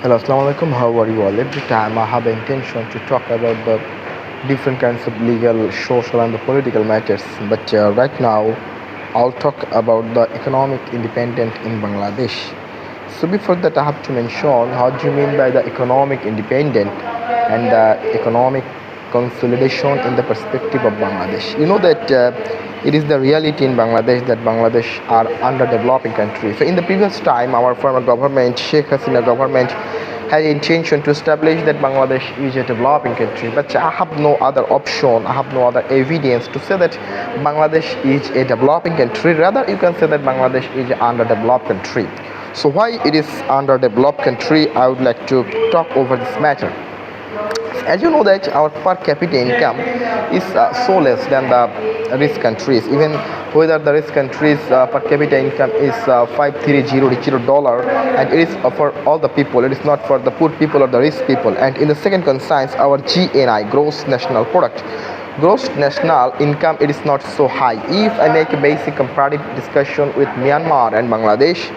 Hello, Assalamu alaikum. How are you all? Every time I have intention to talk about the different kinds of legal, social, and the political matters, but right now I'll talk about the economic independence in Bangladesh. So before that, I have to mention how do you mean by the economic independence and the economic consolidation in the perspective of Bangladesh. You know that it is the reality in Bangladesh that Bangladesh are underdeveloping country. So in the previous time, our former government, Sheikh Hasina government, had intention to establish that Bangladesh is a developing country, but I have no other option, I have no other evidence to say that Bangladesh is a developing country. Rather, you can say that Bangladesh is an underdeveloped country. So why it is underdeveloped country, I would like to talk over this matter. As you know that our per capita income is so less than the rich countries, even whether the rich countries per capita income is $530 and it is for all the people, it is not for the poor people or the rich people. And in the second concern, our GNI, gross national product, gross national income, it is not so high. If I make a basic comparative discussion with Myanmar and Bangladesh,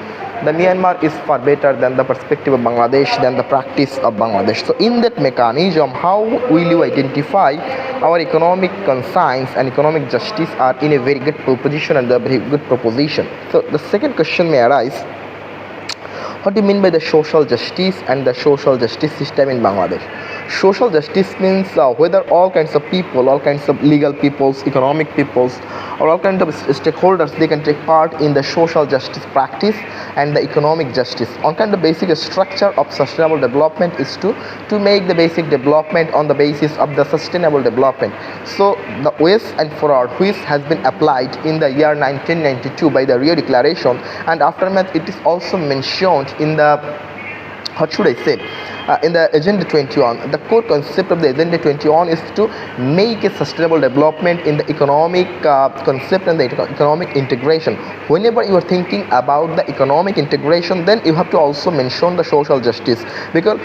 the Myanmar is far better than the perspective of Bangladesh, than the practice of Bangladesh. So in that mechanism, how will you identify our economic concerns and economic justice are in a very good position and a very good proposition? So the second question may arise, what do you mean by the social justice and the social justice system in Bangladesh? Social justice means whether all kinds of people, all kinds of legal peoples, economic peoples, or all kinds of stakeholders, they can take part in the social justice practice and the economic justice. On kind of basic structure of sustainable development is to make the basic development on the basis of the sustainable development. So the West and Forward, which has been applied in the year 1992 by the Rio Declaration, and aftermath it is also mentioned in the, what should I say, in the Agenda 21. The core concept of the Agenda 21 is to make a sustainable development in the economic concept and the economic integration. Whenever you are thinking about the economic integration, then you have to also mention the social justice, because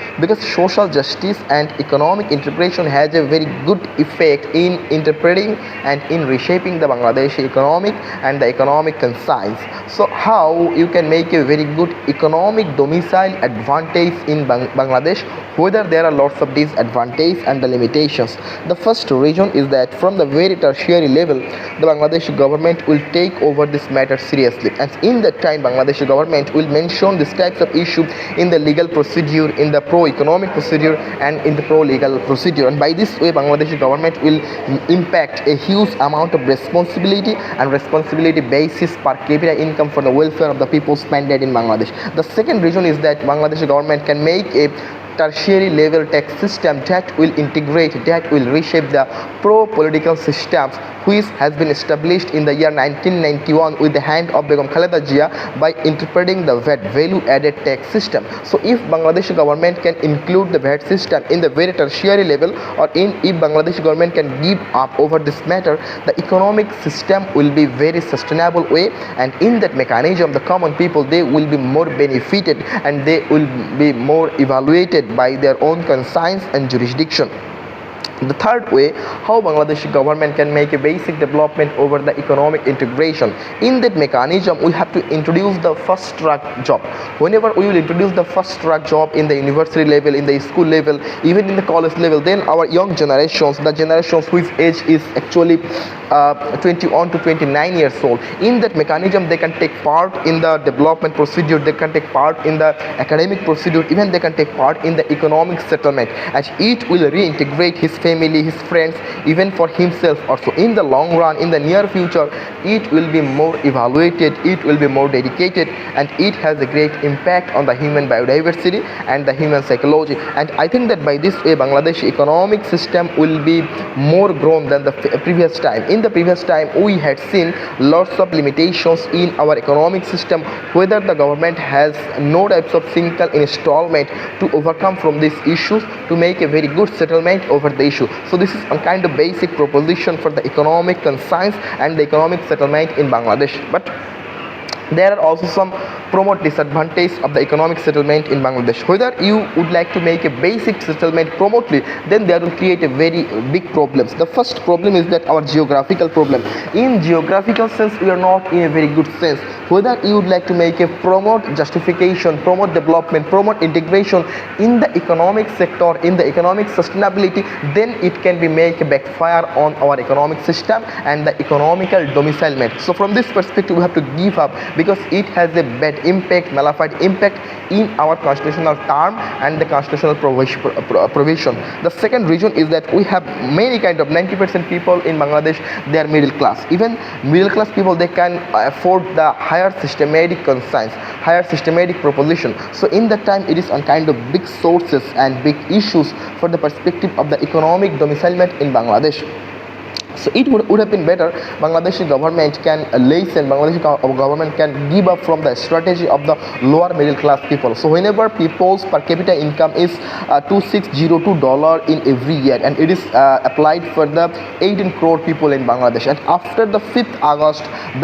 social justice and economic integration has a very good effect in interpreting and in reshaping the Bangladeshi economic and the economic concerns. So how you can make a very good economic domicile advantage in Bangladesh, whether there are lots of disadvantages and the limitations. The first reason is that from the very tertiary level, the Bangladeshi government will take over this matter seriously, and in that time Bangladeshi government will mention these types of issues in the legal procedure, in the pro-economic procedure, and in the pro-legal procedure. And by this way, Bangladeshi government will impact a huge amount of responsibility and responsibility basis per capita income for the welfare of the people spended in Bangladesh. The second reason is that Bangladeshi government can make a tertiary level tax system that will integrate, that will reshape the pro-political systems which has been established in the year 1991 with the hand of Begum Khaleda Jia by interpreting the VAT, value added tax system. So if Bangladesh government can include the VAT system in the very tertiary level, or if Bangladesh government can give up over this matter, the economic system will be very sustainable way, and in that mechanism the common people, they will be more benefited and they will be more evaluated by their own conscience and jurisdiction. The third way, how Bangladeshi government can make a basic development over the economic integration. In that mechanism, we have to introduce the first track job. Whenever we will introduce the first track job in the university level, in the school level, even in the college level, then our young generations, the generations whose age is actually 21 to 29 years old, in that mechanism they can take part in the development procedure, they can take part in the academic procedure, even they can take part in the economic settlement, as it will reintegrate his family, his friends, even for himself also. In the long run, in the near future, it will be more evaluated, it will be more dedicated, and it has a great impact on the human biodiversity and the human psychology. And I think that by this way, Bangladesh economic system will be more grown than the previous time. In the previous time, we had seen lots of limitations in our economic system, whether the government has no types of single installment to overcome from these issues to make a very good settlement over the issue. So this is a kind of basic proposition for the economic concerns and the economic settlement in Bangladesh. But There are also some promote disadvantage of the economic settlement in Bangladesh. Whether you would like to make a basic settlement promotely, then that will create a very big problems. The first problem is that our geographical problem. In geographical sense, we are not in a very good sense. Whether you would like to make a promote justification, promote development, promote integration in the economic sector, in the economic sustainability, then it can be make a backfire on our economic system and the economical domicilement. So from this perspective, we have to give up because it has a bad impact, malified impact in our constitutional term and the constitutional provision. The second reason is that we have many kind of 90% people in Bangladesh, they are middle class. Even middle class people, they can afford the higher systematic conscience, higher systematic proposition. So in that time, it is on kind of big sources and big issues for the perspective of the economic domicilement in Bangladesh. So it would have been better Bangladeshi government can listen, Bangladeshi government can give up from the strategy of the lower middle class people. So whenever people's per capita income is $2602 in every year, and it is applied for the 18 crore people in Bangladesh, and after the 5th August